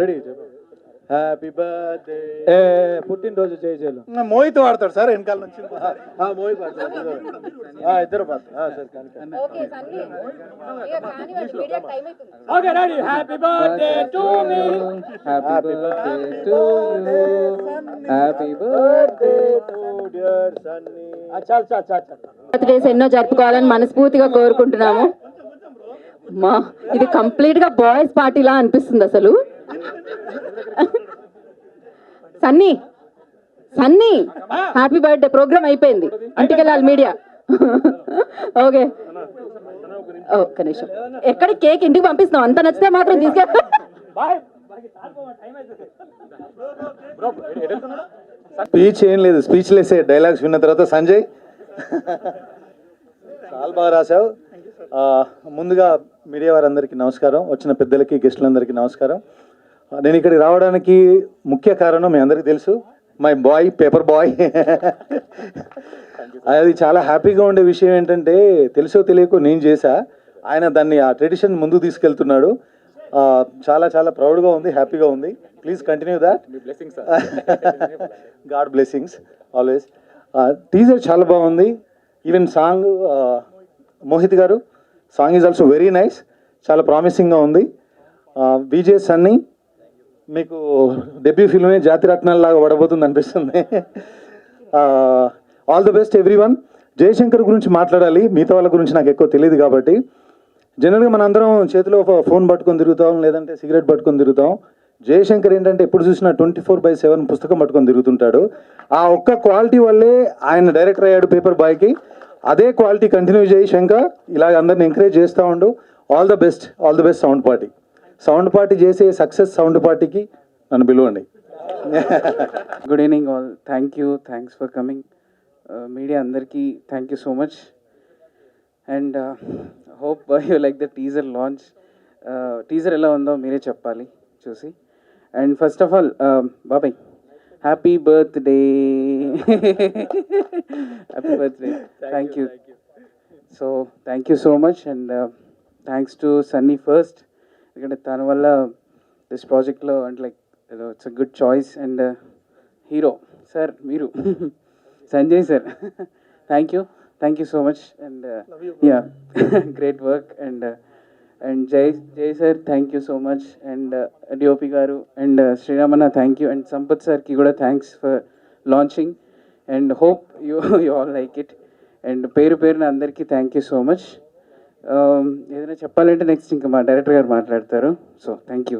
Ready happy birthday పుట్టినరోజు చేయాలి Mohit వాడతాడు sir వెనకాల నుంచి మోహిత్ పాడతాడు ఇద్దరు పాడతారు okay ready happy birthday to me happy birthday to you happy birthday to dear Sunny చాలు బర్త్డేస్ ఎన్నో జరుపుకోవాలని మనస్ఫూర్తిగా కోరుకుంటున్నాము. ఇది కంప్లీట్ గా బాయ్స్ పార్టీలా అనిపిస్తుంది అసలు. Sunny Sunny happy birthday program అయిపోయింది, ఇంటికి వెళ్ళాలి మీడియా. ఓకే ఒక్క నిమిషం, ఎక్కడ కేక్ ఇంటికి పంపిస్తున్నాం, అంత నచ్చితే మాత్రం తీసుకెళ్తా. స్పీచ్ ఏం లేదు, స్పీచ్ లెస్ డైలాగ్స్ విన్న తర్వాత సంజయ్ చాలా బాగా రాశావు. ముందుగా మీడియా వారందరికీ నమస్కారం, వచ్చిన పెద్దలకి గెస్టులందరికీ నమస్కారం. నేను ఇక్కడికి రావడానికి ముఖ్య కారణం మీ అందరికీ తెలుసు, మై బాయ్ పేపర్ బాయ్. అది చాలా హ్యాపీగా ఉండే విషయం ఏంటంటే తెలుసో తెలియకో నేను చేశా, ఆయన దాన్ని ఆ ట్రెడిషన్ ముందుకు తీసుకెళ్తున్నాడు. చాలా చాలా ప్రౌడ్గా ఉంది, హ్యాపీగా ఉంది. Please continue that. God blessings always. Teaser చాలా బాగుంది. ఈవెన్ సాంగ్ మోహిత్ గారు song is also very nice, చాలా ప్రామిసింగ్గా ఉంది. విజయ్ సన్నీ మీకు డెబ్యూ ఫిల్మే జాతిరత్నాల్లాగా పడబోతుంది అనిపిస్తుంది. All the best everyone. Jayashankar గురించి మాట్లాడాలి, మిగతా వాళ్ళ గురించి నాకు ఎక్కువ తెలియదు కాబట్టి. జనరల్గా మన అందరం చేతిలో ఫోన్ పట్టుకొని తిరుగుతాం, లేదంటే సిగరెట్ పట్టుకొని తిరుగుతాం. జయశంకర్ ఏంటంటే ఎప్పుడు చూసినా 24/7 పుస్తకం పట్టుకొని తిరుగుతుంటాడు. ఆ ఒక్క క్వాలిటీ వల్లే ఆయన డైరెక్టర్ అయ్యాడు పేపర్ బాయ్కి. అదే క్వాలిటీ కంటిన్యూ చేయి శంకర్, ఇలాగ అందరిని ఎంకరేజ్ చేస్తూ ఉండు. All the best sound party చేసే సక్సెస్ సౌండ్ పార్టీకి నన్ను పిలువండి. Good evening all, thanks for coming. Media అందరికీ thank you so much and hope you like the teaser launch. Teaser ఎలా ఉందో మీరే చెప్పాలి చూసి. అండ్ ఫస్ట్ ఆఫ్ ఆల్ బాబాయ్ happy birthday. Thank you. So thank you so much and thanks to Sunny first, ఎందుకంటే తన వల్ల దిస్ ప్రాజెక్ట్లో అంటే like it's a good choice. And hero sir మీరు Sanjay sir thank you so much and yeah great work. And Jai sir thank you so much. And DOP గారు and శ్రీరామన్న thank you. And Sampath సార్కి కూడా thanks for launching and hope you all like it. And పేరున అందరికీ thank you so much. ఏదైనా చెప్పాలంటే next ఇంకా మా డైరెక్టర్ గారు మాట్లాడతారు. So thank you.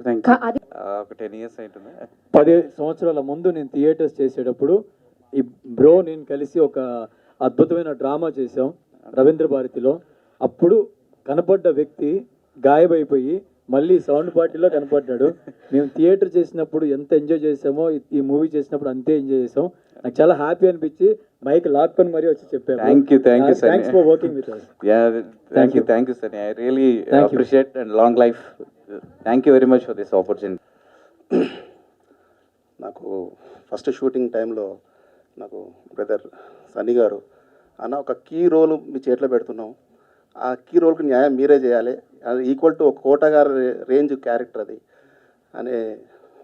ఒక 10 years అవుతుంది. 10 సంవత్సరాల ముందు నేను థియేటర్స్ చేసేటప్పుడు ఈ బ్రో నేను కలిసి ఒక అద్భుతమైన డ్రామా చేసాం రవీంద్ర భారతిలో. అప్పుడు కనపడ్డ వ్యక్తి గాయబైపోయి మళ్ళీ సౌండ్ పార్టీలో కనపడ్డాడు. మేము థియేటర్ చేసినప్పుడు ఎంత ఎంజాయ్ చేసామో ఈ మూవీ చేసినప్పుడు అంతే ఎంజాయ్ చేసాం. నాకు చాలా హ్యాపీ అనిపించి మైక్ లాక్కొని మరీ వచ్చి చెప్పాను. Thank you thanks for working with us. Thank you sir, I really appreciate and long life. Thank you very much for this opportunity. నాకు ఫస్ట్ షూటింగ్ టైంలో నాకు బ్రదర్ సన్నీ గారు అన్న ఒక కీ రోల్ మీ చేతిలో పెడుతున్నాం, ఆ కీ రోల్కి న్యాయం మీరే చేయాలి, అది ఈక్వల్ టు ఒక కోట గారి రేంజ్ క్యారెక్టర్ అది అనే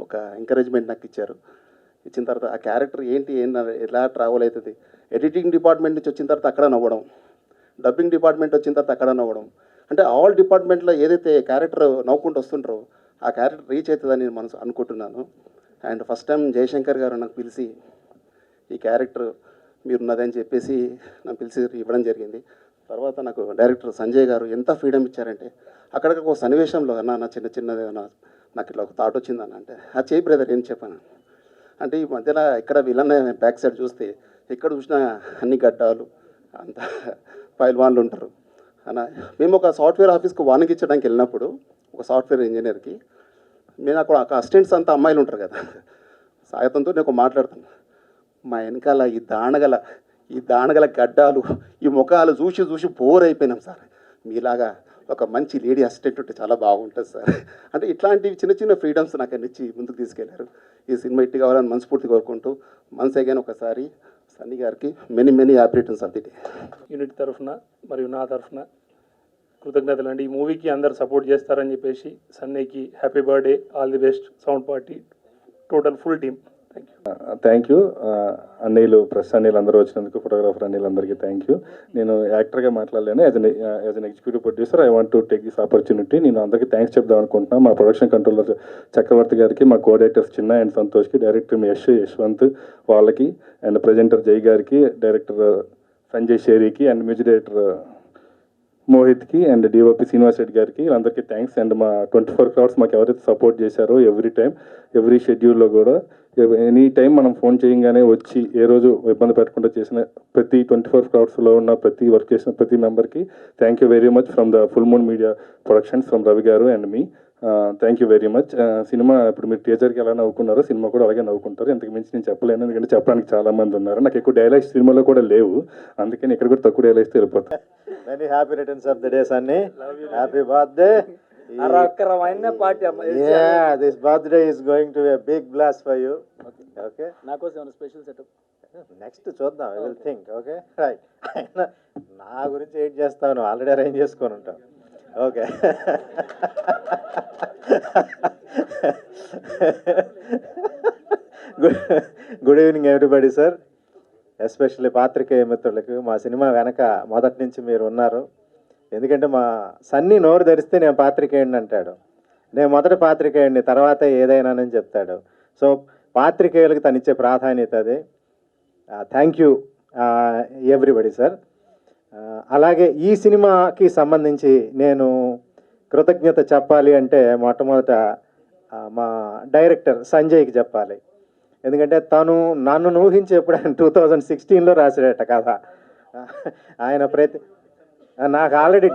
ఒక ఎంకరేజ్మెంట్ నాకు ఇచ్చారు. ఇచ్చిన తర్వాత ఆ క్యారెక్టర్ ఏంటి ఎలా ట్రావెల్ అవుతుంది, ఎడిటింగ్ డిపార్ట్మెంట్ నుంచి వచ్చిన తర్వాత అక్కడ నవ్వడం, డబ్బింగ్ డిపార్ట్మెంట్ వచ్చిన తర్వాత అక్కడ నవ్వడం, అంటే ఆల్ డిపార్ట్మెంట్లో ఏదైతే క్యారెక్టర్ నవ్వుకుంటూ వస్తుంటారో ఆ క్యారెక్టర్ రీచ్ అవుతుందని నేను మనసు అనుకుంటున్నాను. అండ్ ఫస్ట్ టైం జయశంకర్ గారు నాకు పిలిచి ఈ క్యారెక్టర్ మీరున్నదని చెప్పేసి నాకు పిలిచి ఇవ్వడం జరిగింది. తర్వాత నాకు డైరెక్టర్ సంజయ్ గారు ఎంత ఫ్రీడమ్ ఇచ్చారంటే అక్కడికి ఒక సన్నివేశంలో నా చిన్నది నాకు ఇట్లా ఒక థాట్ వచ్చిందన్న అంటే అది చేయి బ్రదర్ ఏం చెప్పాను అంటే ఈ మధ్యలో ఎక్కడ విలన్ బ్యాక్ సైడ్ చూస్తే ఎక్కడ చూసినా అన్ని గడ్డాలు అంత పైల్వాన్లు ఉంటారు అన్న. మేము ఒక సాఫ్ట్వేర్ ఆఫీస్కి వానికి ఇచ్చడానికి వెళ్ళినప్పుడు ఒక సాఫ్ట్వేర్ ఇంజనీర్కి నేను అక్కడ అసిస్టెంట్స్ అంతా అమ్మాయిలు ఉంటారు కదా, సాయతంతో నేను ఒక మాట్లాడుతాను, మా వెనకాల ఈ దానగల గడ్డాలు ఈ ముఖాలు చూసి బోర్ అయిపోయినాం సార్, మీలాగా ఒక మంచి లేడీ అసిస్టెంట్ ఉంటే చాలా బాగుంటుంది సార్ అంటే ఇట్లాంటివి చిన్న ఫ్రీడమ్స్ నాకు అన్నిచ్చి ముందుకు తీసుకెళ్లారు. ఈ సినిమా ఇట్టి కావాలని మనస్ఫూర్తి కోరుకుంటూ వన్స్ అగైన్ ఒకసారి సన్నీ గారికి many happy returns of the day. Unit తరఫున మరియు నా తరఫున కృతజ్ఞతలు అండి. ఈ మూవీకి అందరు సపోర్ట్ చేస్తారని చెప్పేసి సన్నీకి happy birthday, all the best, sound party, total full team. Thank you అన్నయ్యలు, ప్రెస్ అన్నయ్యలు అందరూ వచ్చినందుకు, ఫోటోగ్రాఫర్ అన్నయ్యలందరికీ థ్యాంక్ యూ. నేను యాక్టర్గా మాట్లాడలేను, as an executive producer I want to take this opportunity. నేను అందరికీ థ్యాంక్స్ చెప్దాం అనుకుంటున్నాను. మా ప్రొడక్షన్ కంట్రోలర్ చక్రవర్తి గారికి, మా కోఆర్డినేటర్స్ చిన్న అండ్ సంతోష్కి, డైరెక్టర్ యశ్వంత్ వాళ్ళకి, అండ్ ప్రజెంటర్ జై గారికి, డైరెక్టర్ సంజయ్ షెరీకి, అండ్ మ్యూజిక్ డైరెక్టర్ మోహిత్కి, అండ్ డిఓపి శ్రీనివాస్ రెడ్డి గారికి, అందరికీ థ్యాంక్స్. అండ్ మా 24 crowds మాకు ఎవరైతే సపోర్ట్ చేశారో ఎవ్రీ టైం, ఎవ్రీ షెడ్యూల్లో కూడా ఎనీ టైం మనం ఫోన్ చేయగానే వచ్చి ఏ రోజు ఇబ్బంది పెట్టకుండా చేసిన ప్రతి 24 crowdsలో ఉన్న ప్రతి వర్క్ చేసిన ప్రతి మెంబర్కి thank you very much from the full moon media productions, from Ravi గారు and me. Thank you very much. Cinema ఇప్పుడు మీరు టీజర్కి ఎలా నవ్వుకున్నారో సినిమా కూడా అలాగే నవ్వుకుంటారు. ఇంతకు మించి నేను చెప్పలేను, ఎందుకంటే చెప్పడానికి చాలా మంది ఉన్నారు. నాకు ఎక్కువ డైలాగ్స్ సినిమాలో కూడా లేవు, అందుకని ఇక్కడ కూడా తక్కువ డైలాగ్స్తో వెళ్ళిపోతాను. Many happy returns of the day, Sunny. Happy birthday. Yeah, this birthday is going to be a big blast for you. Okay. నా కోసం ఏమైనా స్పెషల్ సెటప్ నెక్స్ట్ చూద్దాం. I will think. Okay, right. నా గురించి వెయిట్ చేస్తాను, already arrange చేసుకొని ఉంటాం. Okay. Good evening everybody sir, especially పాత్రికేయ మిత్రులకు. మా సినిమా వెనక మొదటి నుంచి మీరు ఉన్నారు. ఎందుకంటే మా సన్నీ నోరు ధరిస్తే నేను పాత్రికేయుడిని అంటాడు, నేను మొదటి పాత్రికేయుడిని, తర్వాత ఏదైనానని చెప్తాడు. సో పాత్రికేయులకు తను ఇచ్చే ప్రాధాన్యత అది. Thank you everybody sir. అలాగే ఈ సినిమాకి సంబంధించి నేను కృతజ్ఞత చెప్పాలి అంటే మొట్టమొదట మా డైరెక్టర్ సంజయ్కి చెప్పాలి. ఎందుకంటే తను నన్ను ఊహించి ఎప్పుడు ఆయన 2016లో రాసాడట కథ. ఆయన నాకు ఆల్రెడీ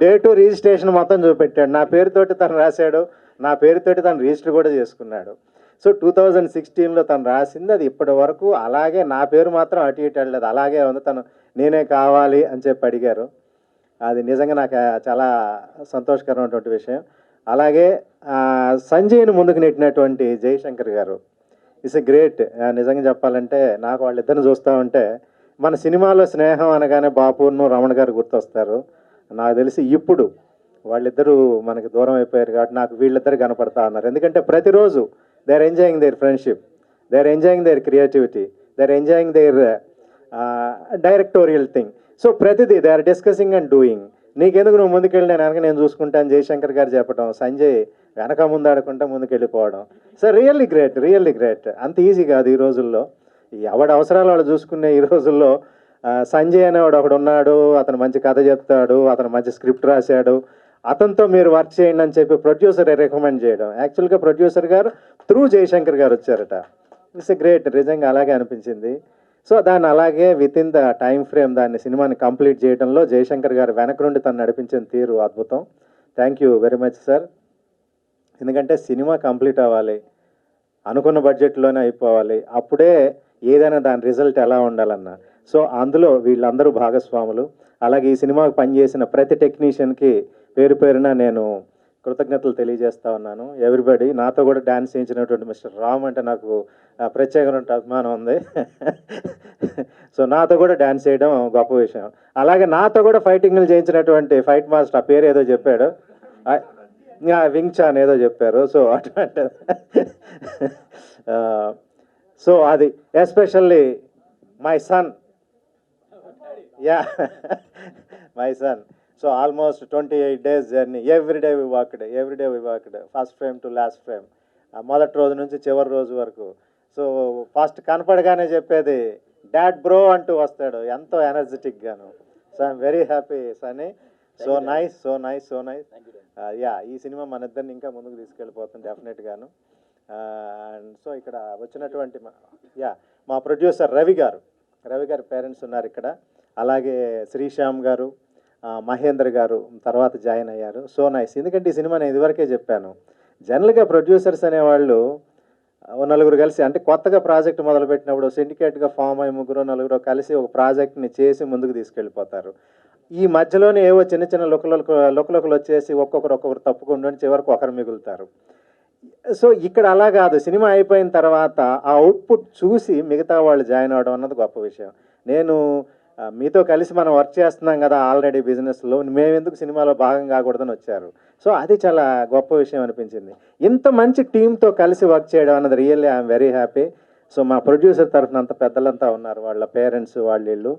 డేటు రిజిస్ట్రేషన్ మొత్తం చూపెట్టాడు. నా పేరుతోటి తను రాశాడు, నా పేరుతోటి తను రిజిస్టర్ కూడా చేసుకున్నాడు. సో 2016లో తను రాసింది అది ఇప్పటి వరకు అలాగే, నా పేరు మాత్రం అటు ఇటు వెళ్ళలేదు, అలాగే ఉంది. తను నేనే కావాలి అని చెప్పి అడిగారు. అది నిజంగా నాకు చాలా సంతోషకరమైనటువంటి విషయం. అలాగే సంజయ్ని ముందుకు నెట్టినటువంటి జయశంకర్ గారు ఇట్స్ ఎ గ్రేట్. నిజంగా చెప్పాలంటే నాకు వాళ్ళిద్దరిని చూస్తూ ఉంటే మన సినిమాలో స్నేహం అనగానే బాపూర్ను రమణ గారు గుర్తొస్తారు. నాకు తెలిసి ఇప్పుడు వాళ్ళిద్దరూ మనకి దూరం అయిపోయారు కాబట్టి నాకు వీళ్ళిద్దరు కనపడతా ఉన్నారు. ఎందుకంటే ప్రతిరోజు they are enjoying their friendship, they are enjoying their creativity, they are enjoying their directorial thing. So ప్రతిదీ they are discussing and doing. నీకెందుకు నువ్వు ముందుకెళ్ళి నేను వెనక నేను చూసుకుంటాను జయశంకర్ గారు చెప్పడం, సంజయ్ వెనక ముందు ఆడకుండా ముందుకెళ్ళిపోవడం. So really great, really great. అంత ఈజీ కాదు ఈ రోజుల్లో. ఎవడి అవసరాలు వాళ్ళు చూసుకునే ఈ రోజుల్లో సంజయ్ అనేవాడు ఒకడు ఉన్నాడు, అతను మంచి కథ చెప్తాడు, అతను మంచి స్క్రిప్ట్ రాశాడు, అతనితో మీరు వర్క్ చేయండి అని చెప్పి ప్రొడ్యూసర్ రికమెండ్ చేయడం. యాక్చువల్గా ప్రొడ్యూసర్ గారు త్రూ జయశంకర్ గారు వచ్చారట. ఇట్స్ ఎ గ్రేట్, నిజంగా అలాగే అనిపించింది. సో దాన్ని అలాగే with in the time frame దాన్ని సినిమాని కంప్లీట్ చేయడంలో జయశంకర్ గారు వెనక నుండి తను నడిపించిన తీరు అద్భుతం. Thank you very much sir. ఎందుకంటే సినిమా కంప్లీట్ అవ్వాలి, అనుకున్న బడ్జెట్లోనే అయిపోవాలి, అప్పుడే ఏదైనా దాని రిజల్ట్ ఎలా ఉండాలన్నా. సో అందులో వీళ్ళందరూ భాగస్వాములు. అలాగే ఈ సినిమాకి పనిచేసిన ప్రతి టెక్నీషియన్కి పేరు పేరున నేను కృతజ్ఞతలు తెలియజేస్తా ఉన్నాను. ఎవ్రీబడి. నాతో కూడా డ్యాన్స్ చేయించినటువంటి మిస్టర్ రామ్ అంటే నాకు ప్రత్యేకమైన అభిమానం ఉంది. సో నాతో కూడా డ్యాన్స్ చేయడం గొప్ప విషయం. అలాగే నాతో కూడా ఫైటింగ్లు చేయించినటువంటి ఫైట్ మాస్టర్, ఆ పేరు ఏదో చెప్పాడు, వింగ్ చాన్ ఏదో చెప్పారు. సో అటువంటి సో అది especially my son, yeah my son. So almost 28 days journey. Everyday we walked first frame to last frame, మొదటి రోజు నుంచి చివరి రోజు వరకు. సో ఫస్ట్ కనపడగానే చెప్పేది డాడ్ బ్రో అంటూ వస్తాడు, ఎంతో ఎనర్జెటిక్గాను. So I'm very happy Sunny. So nice, so nice, so nice. Yeah, ఈ సినిమా మన ఇద్దరిని ఇంకా ముందుకు తీసుకెళ్ళిపోతుంది డెఫినెట్గాను. అండ్ సో ఇక్కడ వచ్చినటువంటి మా ప్రొడ్యూసర్ రవి గారు పేరెంట్స్ ఉన్నారు ఇక్కడ. అలాగే శ్రీశ్యామ్ గారు, మహేంద్ర గారు తర్వాత జాయిన్ అయ్యారు. So nice. ఎందుకంటే ఈ సినిమా నేను ఇదివరకే చెప్పాను, జనరల్గా ప్రొడ్యూసర్స్ అనేవాళ్ళు నలుగురు కలిసి, అంటే కొత్తగా ప్రాజెక్ట్ మొదలుపెట్టినప్పుడు సిండికేట్గా ఫామ్ అయ్యి ముగ్గురు నలుగురు కలిసి ఒక ప్రాజెక్ట్ని చేసి ముందుకు తీసుకెళ్ళిపోతారు. ఈ మధ్యలోనే ఏవో చిన్న చిన్న లుకలుకలు వచ్చేసి ఒక్కొక్కరు తప్పుకుంటూ చివరికి ఒకరు మిగులుతారు. సో ఇక్కడ అలా కాదు, సినిమా అయిపోయిన తర్వాత ఆ అవుట్పుట్ చూసి మిగతా వాళ్ళు జాయిన్ అవ్వడం అన్నది గొప్ప విషయం. నేను మీతో కలిసి మనం వర్క్ చేస్తున్నాం కదా ఆల్రెడీ బిజినెస్లో, మేమెందుకు సినిమాలో భాగం కాకూడదని వచ్చారు. సో అది చాలా గొప్ప విషయం అనిపించింది. ఇంత మంచి టీంతో కలిసి వర్క్ చేయడం అన్నది really I'm very happy. So మా ప్రొడ్యూసర్ తరఫున అంత పెద్దలంతా ఉన్నారు, వాళ్ళ పేరెంట్స్ వాళ్ళు.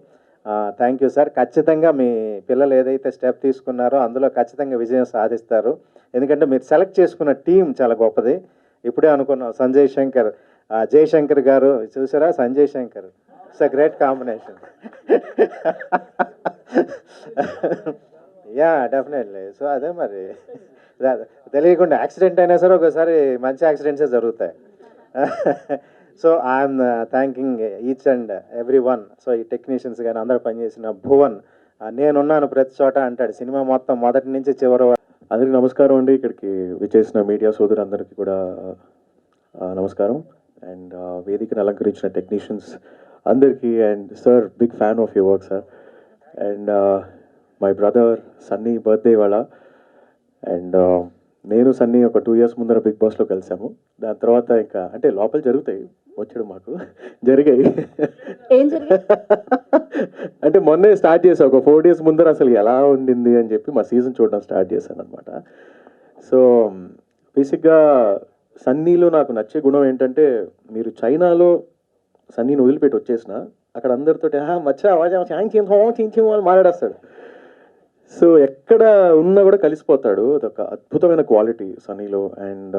Thank you sir. ఖచ్చితంగా మీ పిల్లలు ఏదైతే స్టెప్ తీసుకున్నారో అందులో ఖచ్చితంగా విజయం సాధిస్తారు. ఎందుకంటే మీరు సెలెక్ట్ చేసుకున్న టీం చాలా గొప్పది. ఇప్పుడే అనుకున్నాం సంజయ్ శంకర్, జయశంకర్ గారు చూసారా, Sanjay Shankar, it's a great combination. Yeah definitely. So అదే మరి తెలియకుండా యాక్సిడెంట్ అయినా సరే ఒకసారి మంచి యాక్సిడెంట్సే జరుగుతాయి. So I'm thanking each and every one. So ఈ టెక్నీషియన్స్ కానీ అందరూ పనిచేసిన భువన్, నేనున్నాను ప్రతి చోట అంటాడు సినిమా మొత్తం మొదటి నుంచి చివరి. అందరికీ నమస్కారం అండి. ఇక్కడికి విచ్చేసిన మీడియా సోదరులందరికీ కూడా నమస్కారం. అండ్ వేదికను అలంకరించిన టెక్నీషియన్స్ అందరికీ, and sir big fan of your work sir. And my brother Sunny birthday ఇవాళ. అండ్ నేను సన్నీ ఒక 2 years ముందర బిగ్ బాస్లో కలిసాము. దాని తర్వాత ఇంకా అంటే లోపల జరుగుతాయి, వచ్చాడు మాకు జరిగాయి. ఏం జరిగింది అంటే మొన్నే స్టార్ట్ చేసాం, ఒక 4 days ముందర అసలు ఎలా ఉండింది అని చెప్పి మా సీజన్ చూడడం స్టార్ట్ చేశాను అనమాట. సో బేసిక్గా సన్నీలో నాకు నచ్చే గుణం ఏంటంటే, మీరు చైనాలో సన్నీని వదిలిపెట్టి వచ్చేసిన అక్కడ అందరితోటి మచ్చా వాళ్ళు మాట్లాడేస్తాడు. సో ఎక్కడ ఉన్నా కూడా కలిసిపోతాడు. అదొక అద్భుతమైన క్వాలిటీ సన్నీలో. And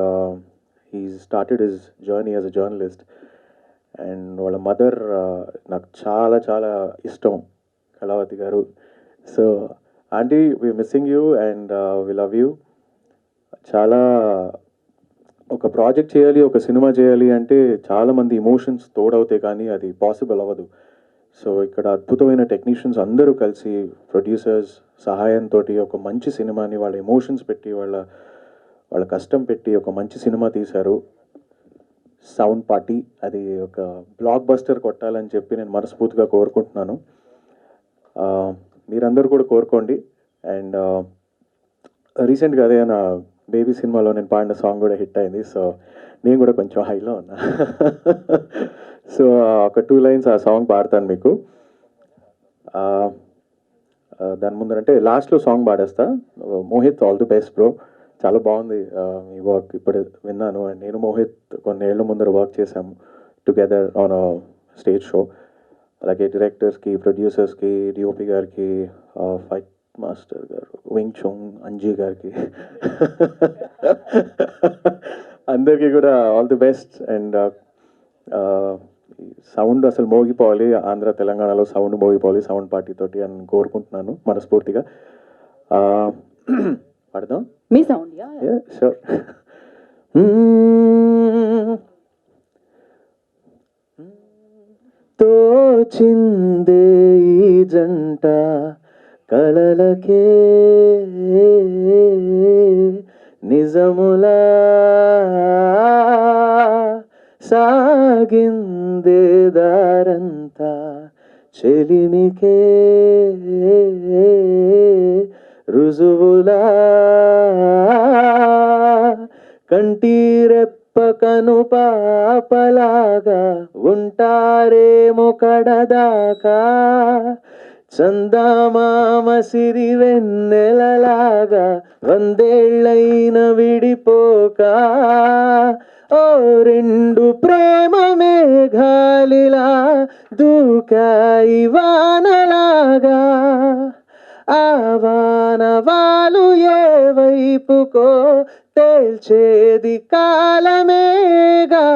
he started his journey as a journalist. And వాళ్ళ మదర్ నాకు చాలా చాలా ఇష్టం, కళావతి గారు. So aunty we missing you and we love you. చాలా ఒక ప్రాజెక్ట్ చేయాలి, ఒక సినిమా చేయాలి అంటే చాలామంది ఇమోషన్స్ తోడవుతాయి, కానీ అది పాసిబుల్ అవ్వదు. సో ఇక్కడ అద్భుతమైన టెక్నీషియన్స్ అందరూ కలిసి ప్రొడ్యూసర్స్ సహాయంతో ఒక మంచి సినిమాని వాళ్ళ ఎమోషన్స్ పెట్టి వాళ్ళ కష్టం పెట్టి ఒక మంచి సినిమా తీశారు. సౌండ్ పార్టీ అది ఒక బ్లాక్ బస్టర్ కొట్టాలని చెప్పి నేను మనస్ఫూర్తిగా కోరుకుంటున్నాను. మీరందరూ కూడా కోరుకోండి. అండ్ రీసెంట్గా అదే నా బేబీ సినిమాలో నేను పాడిన సాంగ్ కూడా హిట్ అయింది. సో నేను కూడా కొంచెం హైలో ఉన్నా. సో ఒక 2 lines ఆ సాంగ్ పాడతాను మీకు. దాని ముందరంటే లాస్ట్లో సాంగ్ పాడేస్తా. Mohit all the best bro, చాలా బాగుంది మీ వర్క్, ఇప్పుడు విన్నాను. అండ్ నేను మోహిత్ కొన్నేళ్ల ముందర వర్క్ చేశాము together on a stage show. అలాగే డైరెక్టర్స్కి, ప్రొడ్యూసర్స్కి, డిఓపి గారికి, ఫైట్ మాస్టర్ గారు వింగ్ చోంగ్ అంజీ గారికి అందరికీ కూడా all the best. And sound అసలు మోగిపోవాలి, ఆంధ్ర తెలంగాణలో సౌండ్ మోగిపోవాలి సౌండ్ పార్టీ తోటి అని కోరుకుంటున్నాను మనస్ఫూర్తిగా. పాడదాం మీ సౌండ్. షూర్. తోచిందే ఈ జంట కలలకే నిజములా సాగిందే దారంతా చెలిమికే రుజువులా కంటిరెప్ప కను పాపలాగా ఉంటారేమో కడదాకా చందమామ సిరి వెన్నెలలాగా 100 ఏళ్ళైన విడిపోక ఓ 2 ప్రేమ మేఘాలిలా దూకాయి వానలాగా ఆ వానవాలు ఏ వైపుకో తేల్చేది కాలమేగా.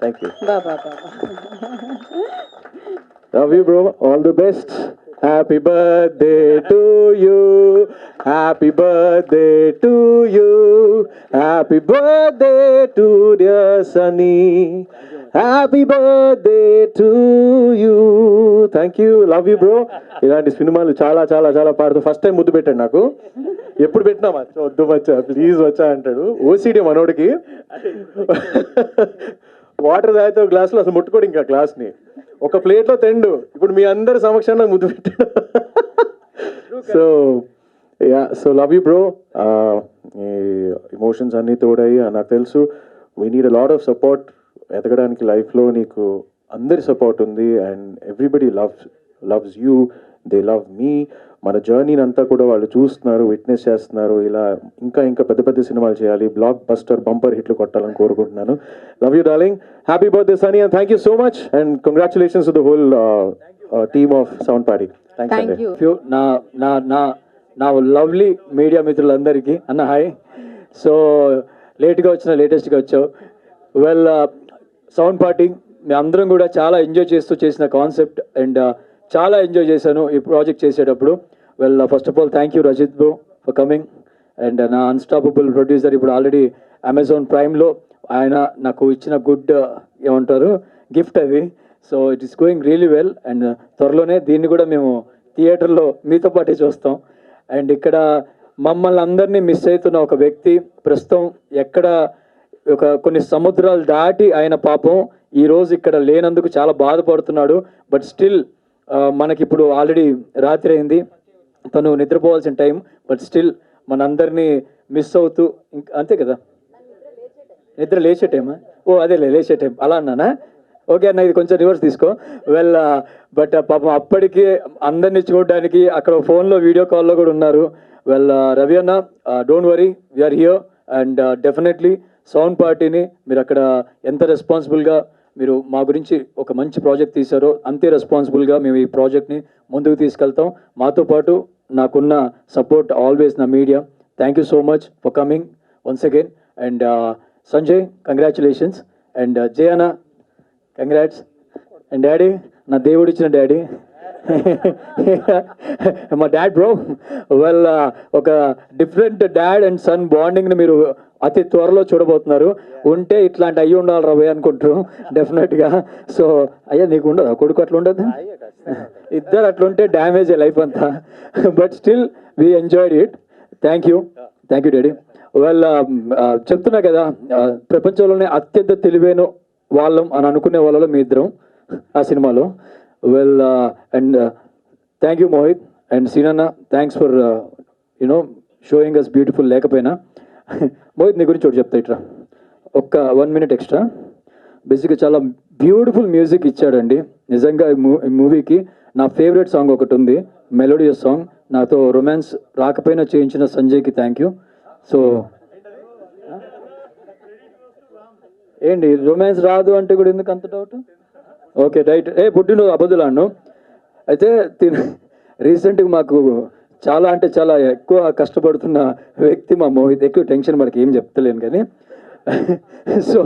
Thank you. Love you bro, all the best. Happy birthday to you. Happy birthday to you. Happy birthday to dear Sunny. Happy birthday to you. Thank you. Love you bro. ఇలాంటి సినిమాలు చాలా చాలా చాలా పాడుతూ ఫస్ట్ టైం ముద్దు పెట్టాడు నాకు. ఎప్పుడు పెట్టినా మచ్చా వద్దు మచ్చా ప్లీజ్ వచ్చా అంటాడు. ఓసిడి మనోడికి. వాటర్ తాగితే ఒక గ్లాసులో అసలు ముట్టుకోడు ఇంకా గ్లాస్ని, ఒక ప్లేట్లో తెండు. ఇప్పుడు మీ అందరి సమక్షంలో ముద్దు పెట్టాడు. So love you bro. ఈ ఎమోషన్స్ అన్నీ తోడాయి నాకు తెలుసు. We need a lot of support ఎదగడానికి లైఫ్లో. నీకు అందరి సపోర్ట్ ఉంది and everybody loves you, they love మీ. మన జర్నీని అంతా కూడా వాళ్ళు చూస్తున్నారు, విట్నెస్ చేస్తున్నారు. ఇలా ఇంకా ఇంకా పెద్ద పెద్ద సినిమాలు చేయాలి, బ్లాక్ బస్టర్ బంపర్ హిట్లు కొట్టాలని కోరుకుంటున్నాను. Love you darling, happy birthday Sunny, and thank you so much and congratulations to the whole team of sound party. Thank you. నా నా నా నా లవ్లీ మీడియా మిత్రులందరికీ అన్న హాయ్. సో లేటెస్ట్గా వచ్చావు. వెల్, సౌండ్ పార్టీ మేము అందరం కూడా చాలా ఎంజాయ్ చేస్తూ చేసిన కాన్సెప్ట్ అండ్ చాలా ఎంజాయ్ చేశాను ఈ ప్రాజెక్ట్ చేసేటప్పుడు. Well, first of all thank you Rajith bro for coming. And నా అన్స్టాపబుల్ ప్రొడ్యూసర్ ఇప్పుడు ఆల్రెడీ అమెజాన్ ప్రైమ్లో ఆయన నాకు ఇచ్చిన గుడ్ ఏమంటారు గిఫ్ట్ అది. So it is going really well. And త్వరలోనే దీన్ని కూడా మేము థియేటర్లో మీతో పాటే చూస్తాం. అండ్ ఇక్కడ మమ్మల్ని అందరినీ మిస్ అవుతున్న ఒక వ్యక్తి ప్రస్తుతం ఎక్కడ కొన్ని సముద్రాలు దాటి ఆయన పాపం ఈరోజు ఇక్కడ లేనందుకు చాలా బాధపడుతున్నాడు. బట్ స్టిల్ మనకిప్పుడు ఆల్రెడీ రాత్రి అయింది, తను నిద్రపోవాల్సిన టైం. బట్ స్టిల్ మనందరినీ మిస్ అవుతూ అంతే కదా, నిద్ర లేచే టైమా? ఓ అదే లేచే టైం అలా అన్నానా? ఓకే అన్న, ఇది కొంచెం రివర్స్ తీసుకో. వెల్, బట్ పాపం అప్పటికి అందరినీ చూడడానికి అక్కడ ఫోన్లో వీడియో కాల్లో కూడా ఉన్నారు. వెల్, రవి అన్న, don't worry, we're here. And definitely sound పార్టీని మీరు అక్కడ ఎంత రెస్పాన్సిబుల్గా మీరు మా గురించి ఒక మంచి ప్రాజెక్ట్ తీశారో అంతే రెస్పాన్సిబుల్గా మేము ఈ ప్రాజెక్ట్ని ముందుకు తీసుకెళ్తాం. మాతో పాటు నాకున్న సపోర్ట్ ఆల్వేస్ నా media. Thank you so much for coming once again. And Sanjay, congratulations. And Jaya అన్న, కంగ్రాట్స్. అండ్ డాడీ, నా దేవుడు ఇచ్చిన డాడీ, మా డాడ్ బ్రో. వెల్, ఒక డిఫరెంట్ డాడ్ అండ్ సన్ బాండింగ్ని మీరు అతి త్వరలో చూడబోతున్నారు. ఉంటే ఇట్లాంటి అయ్యి ఉండాలి రవి అనుకుంటారు డెఫినెట్గా. సో అయ్యా నీకు ఉండదు కొడుకు అట్లా ఉండదు, ఇద్దరు అట్లుంటే డ్యామేజ్ లైఫ్ అంతా. But still we enjoyed it. Thank you daddy. Well, చెప్తున్నా కదా, ప్రపంచంలోనే అత్యంత తెలివైన వాళ్ళం అని అనుకునే వాళ్ళలో మీ ఇద్దరం ఆ సినిమాలో. Well, and thank you Mohit and సీనన్న, thanks for showing us beautiful. లేకపోయినా మోహిత్ నీ గురించి ఒకటి చెప్తా, ఇట్రా ఒక్క 1 minute ఎక్స్ట్రా. బేసిక్గా చాలా బ్యూటిఫుల్ మ్యూజిక్ ఇచ్చాడండి నిజంగా. ఈ మూవీకి నా ఫేవరెట్ సాంగ్ ఒకటి ఉంది, మెలోడియస్ సాంగ్. నాతో రొమాన్స్ రాకపోయినా చేయించిన సంజయ్కి థ్యాంక్ యూ. సో ఏంటి రొమాన్స్ రాదు అంటే కూడా ఎందుకు అంత డౌట్? Okay right. పుట్టిన అబద్ధులాను అయితే రీసెంట్గా మాకు చాలా అంటే చాలా ఎక్కువ కష్టపడుతున్న వ్యక్తి మా మోహిత్. ఎక్కువ టెన్షన్ మనకి ఏం చెప్తలేను కానీ సో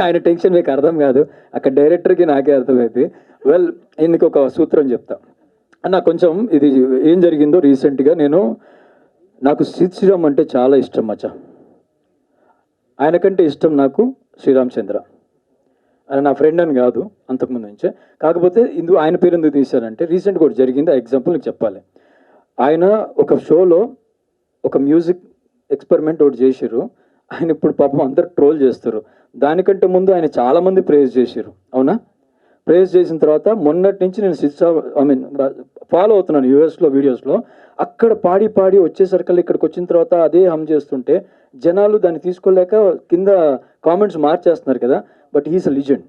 ఆయన టెన్షన్ మీకు అర్థం కాదు, అక్కడ డైరెక్టర్కి నాకే అర్థమైంది. వెల్, ఇందుకు ఒక సూత్రం చెప్తా అన్న. కొంచెం ఇది ఏం జరిగిందో రీసెంట్గా నాకు శ్రీరామ్ అంటే చాలా ఇష్టం మచ్చా. ఆయనకంటే ఇష్టం నాకు శ్రీరామ్ చంద్ర. ఆయన నా ఫ్రెండ్ అని కాదు అంతకుముందు నుంచే. కాకపోతే ఆయన పేరు ఎందుకు తీశారంటే రీసెంట్గా ఒకటి జరిగింది, ఆ ఎగ్జాంపుల్ నీకు చెప్పాలి. ఆయన ఒక షోలో ఒక మ్యూజిక్ ఎక్స్పెరిమెంట్ ఒకటి చేసిర్రు. ఆయన ఇప్పుడు పాపం అందరు ట్రోల్ చేస్తారు. దానికంటే ముందు ఆయన చాలామంది ప్రేజ్ చేసిర్రు, అవునా? ప్రేజ్ చేసిన తర్వాత మొన్నటి నుంచి నేను ఫాలో అవుతున్నాను యూఎస్లో వీడియోస్లో. అక్కడ పాడి వచ్చేసరికి ఇక్కడికి వచ్చిన తర్వాత అదే హమ్ చేస్తుంటే జనాలు దాన్ని తీసుకోలేక కింద కామెంట్స్ మార్చేస్తున్నారు కదా. But he's a legend.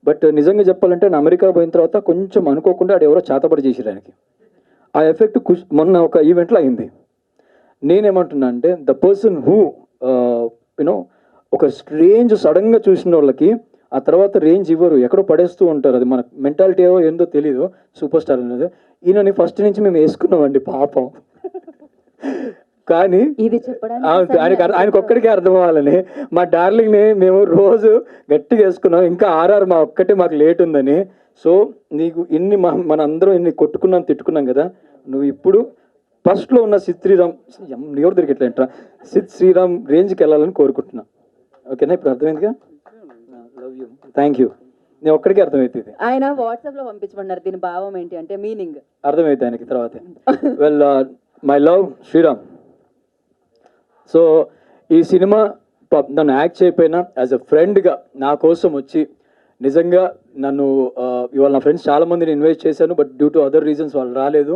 But నిజంగా చెప్పాలంటే నా అమెరికా పోయిన తర్వాత కొంచెం అనుకోకుండా ఆడు ఎవరో చేతబడి చేసిరు ఆయనకి. ఆ ఎఫెక్ట్ మొన్న ఒక ఈవెంట్లో అయింది. నేనేమంటున్నా అంటే ద పర్సన్ హూ ఒక రేంజ్ సడన్గా చూసిన వాళ్ళకి ఆ తర్వాత రేంజ్ ఇవ్వరు, ఎక్కడో పడేస్తూ ఉంటారు. అది మన మెంటాలిటీ ఏందో తెలీదు. సూపర్ స్టార్ అనేది ఈయనని ఫస్ట్ నుంచి మేము వేసుకున్నామండి పాపం. కానీ ఆయనకు ఒక్కడికే అర్థం అవ్వాలని మా డార్లింగ్ని మేము రోజు గట్టిగా వేసుకున్నాం. ఇంకా ఆర్ఆర్ మా ఒక్కటే మాకు లేట్ ఉందని. సో నీకు ఇన్ని మన అందరం ఇన్ని కొట్టుకున్నాం తిట్టుకున్నాం కదా, నువ్వు ఇప్పుడు ఫస్ట్లో ఉన్న సిద్ శ్రీరామ్ ఎవరు దొరికి ఎట్లా సిద్ శ్రీరామ్ రేంజ్కి వెళ్ళాలని కోరుకుంటున్నా. ఓకేనా? ఇప్పుడు అర్థమైందిగా. Love you, thank you. నేను ఒక్కడికే అర్థమవుతుంది. ఆయన వాట్సాప్లో పంపించమన్నారు దీని భావం ఏంటి అంటే మీనింగ్ అర్థమవుతుంది ఆయనకి తర్వాత. Well, my love Sriram. So ఈ సినిమా నన్ను యాక్ట్ చేయకపోయినా యాజ్ అ ఫ్రెండ్గా నా కోసం వచ్చి నిజంగా నన్ను ఇవాళ నా ఫ్రెండ్స్ చాలామందిని ఇన్వైట్ చేశాను, but due to other reasons వాళ్ళు రాలేదు.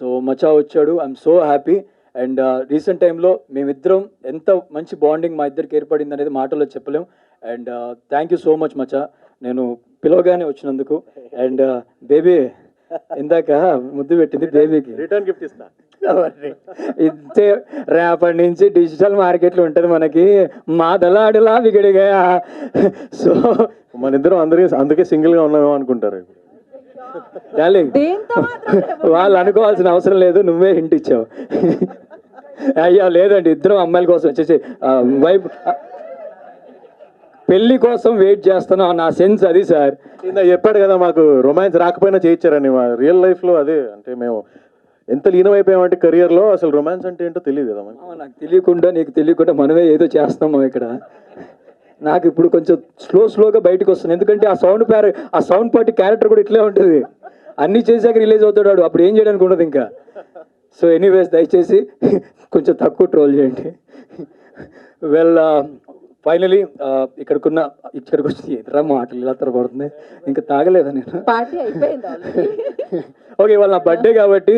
సో మచా వచ్చాడు, I'm so happy. And recent టైంలో మేమిద్దరం ఎంత మంచి బాండింగ్ మా ఇద్దరికి ఏర్పడింది అనేది మాటల్లో చెప్పలేం. And thank you so much మచా. నేను పిలవగానే వచ్చినందుకు. అండ్ బేబీ ఇందాక ముద్దు పెట్టింది బేబీకి. రిటర్న్ గిఫ్ట్ ఇస్తా. ఇంతే, రేపటి నుంచి డిజిటల్ మార్కెట్లో ఉంటుంది మనకి మాదలాడులా విగడిగా. సో మన ఇద్దరం అందుకే సింగిల్గా ఉన్నామేమో అనుకుంటారు. డార్లింగ్, వాళ్ళు అనుకోవాల్సిన అవసరం లేదు, నువ్వే హింట్ ఇచ్చావు. అయ్యా లేదండి, ఇద్దరం అమ్మాయిల కోసం వచ్చేసి వైఫ్ పెళ్లి కోసం వెయిట్ చేస్తున్నాం, నా సెన్స్ అది సార్. ఇందా చెప్పాడు కదా, మాకు రొమాన్స్ రాకపోయినా చేయించారని. మా రియల్ లైఫ్లో అదే, అంటే మేము ఎంత లీనమైపోయామంటే కెరియర్లో అసలు రొమాన్స్ అంటే ఏంటో తెలియదు కదా మనకి. నాకు తెలియకుండా నీకు తెలియకుండా మనమే ఏదో చేస్తున్నాం ఇక్కడ. నాకు ఇప్పుడు కొంచెం స్లోగా బయటకు వస్తుంది, ఎందుకంటే ఆ సౌండ్ పార్టీ క్యారెక్టర్ కూడా ఇట్లే ఉంటుంది. అన్నీ చేశాక రిలీజ్ అవుతాడు, అప్పుడు ఏం చేయడానికి ఉండదు ఇంకా. సో ఎనీవేస్, దయచేసి కొంచెం తక్కువ ట్రోల్ చేయండి. వెల్ ఫైనలీ ఇక్కడికి వచ్చి ఎదురా మాటలు ఇలా తరపడుతుంది, ఇంకా తాగలేదా నేను. పార్టీ అయిపోయింది ఆల్రెడీ. ఓకే, ఇవాళ నా బర్త్డే కాబట్టి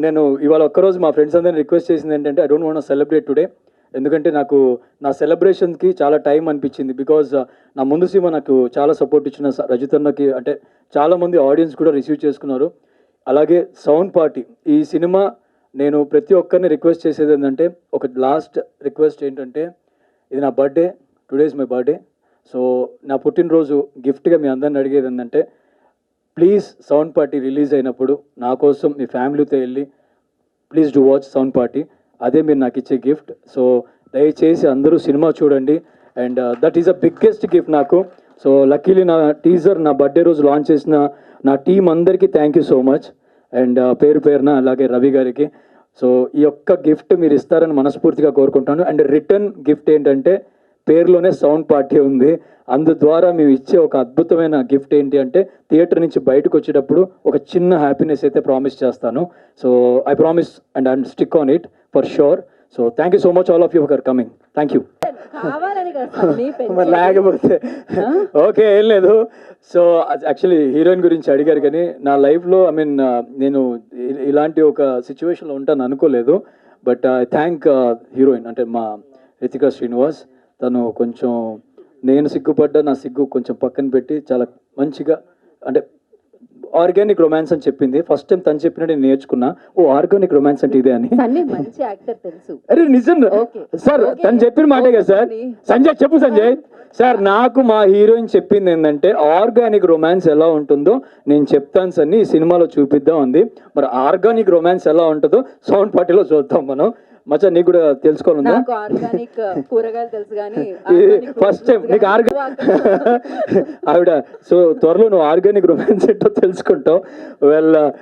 నేను ఇవాళ ఒక్కరోజు మా ఫ్రెండ్స్ అందరిని రిక్వెస్ట్ చేసింది ఏంటంటే, I don't want celebrate today. ఎందుకంటే నాకు నా సెలబ్రేషన్కి చాలా టైం అనిపించింది. బికాజ్ నా ముందు సినిమా నాకు చాలా సపోర్ట్ ఇచ్చిన రజితన్నకి, అంటే చాలామంది ఆడియన్స్ కూడా రిసీవ్ చేసుకున్నారు. అలాగే సౌండ్ పార్టీ, ఈ సినిమా నేను ప్రతి ఒక్కరిని రిక్వెస్ట్ చేసేది ఏంటంటే, ఒక లాస్ట్ రిక్వెస్ట్ ఏంటంటే, ఇది నా birthday, today is my birthday. So నా పుట్టినరోజు గిఫ్ట్గా మీ అందరిని అడిగేది ఏంటంటే, ప్లీజ్ సౌండ్ పార్టీ రిలీజ్ అయినప్పుడు నా కోసం మీ ఫ్యామిలీతో వెళ్ళి please do watch sound party. అదే మీరు నాకు ఇచ్చే గిఫ్ట్. సో దయచేసి అందరూ సినిమా చూడండి, and that is the biggest gift నాకు. సో లక్కీలీ నా టీజర్ నా బర్త్డే రోజు లాంచ్ చేసిన నా టీం అందరికీ thank you so much. And పేరున అలాగే రవి గారికి. సో ఈ యొక్క గిఫ్ట్ మీరు ఇస్తారని మనస్ఫూర్తిగా కోరుకుంటాను. అండ్ రిటర్న్ గిఫ్ట్ ఏంటంటే, పేరులోనే సౌండ్ పార్టీ ఉంది, అందు ద్వారా మేము ఇచ్చే ఒక అద్భుతమైన గిఫ్ట్ ఏంటి అంటే, థియేటర్ నుంచి బయటకు వచ్చేటప్పుడు ఒక చిన్న హ్యాపీనెస్ అయితే ప్రామిస్ చేస్తాను. So I promise and I stick on it for sure. So thank you so much all of you for coming. Thank you. లేకపోతే ఓకే, ఏం లేదు. సో యాక్చువల్లీ హీరోయిన్ గురించి అడిగారు, కానీ నా లైఫ్లో నేను ఇలాంటి ఒక సిచ్యువేషన్లో ఉంటాను అనుకోలేదు. బట్ ఐ థ్యాంక్ హీరోయిన్, అంటే మా రితికా శ్రీనివాస్. తను కొంచెం నేను సిగ్గుపడ్డా, నా సిగ్గు కొంచెం పక్కన పెట్టి చాలా మంచిగా, అంటే ఆర్గానిక్ రొమాన్స్ అని చెప్పింది. ఫస్ట్ టైం తను చెప్పినట్టు నేను నేర్చుకున్నా, ఓ ఆర్గానిక్ రొమాన్స్ అంటే ఇదే అని. మంచి యాక్టర్ తెలుసు. అరే నిజం సార్, తను చెప్పిన మాటే కదా సార్. సంజయ్ చెప్పు సంజయ్. సార్ నాకు మా హీరోయిన్ చెప్పింది ఏంటంటే, ఆర్గానిక్ రొమాన్స్ ఎలా ఉంటుందో నేను చెప్తాను సార్, ఈ సినిమాలో చూపిద్దాం అంది. మరి ఆర్గానిక్ రొమాన్స్ ఎలా ఉంటుందో సౌండ్ పార్టీలో చూద్దాం మనం. మచ్చా నీకు కూడా తెలుసుకోవాలందా? ఆర్గానిక్ కూరగాయలు తెలుసు కానీ ఫస్ట్ టైం నీకు ఆవిడ. సో త్వరలో నువ్వు ఆర్గానిక్ రొమాన్స్ ఏంటో తెలుసుకుంటావు. వెల్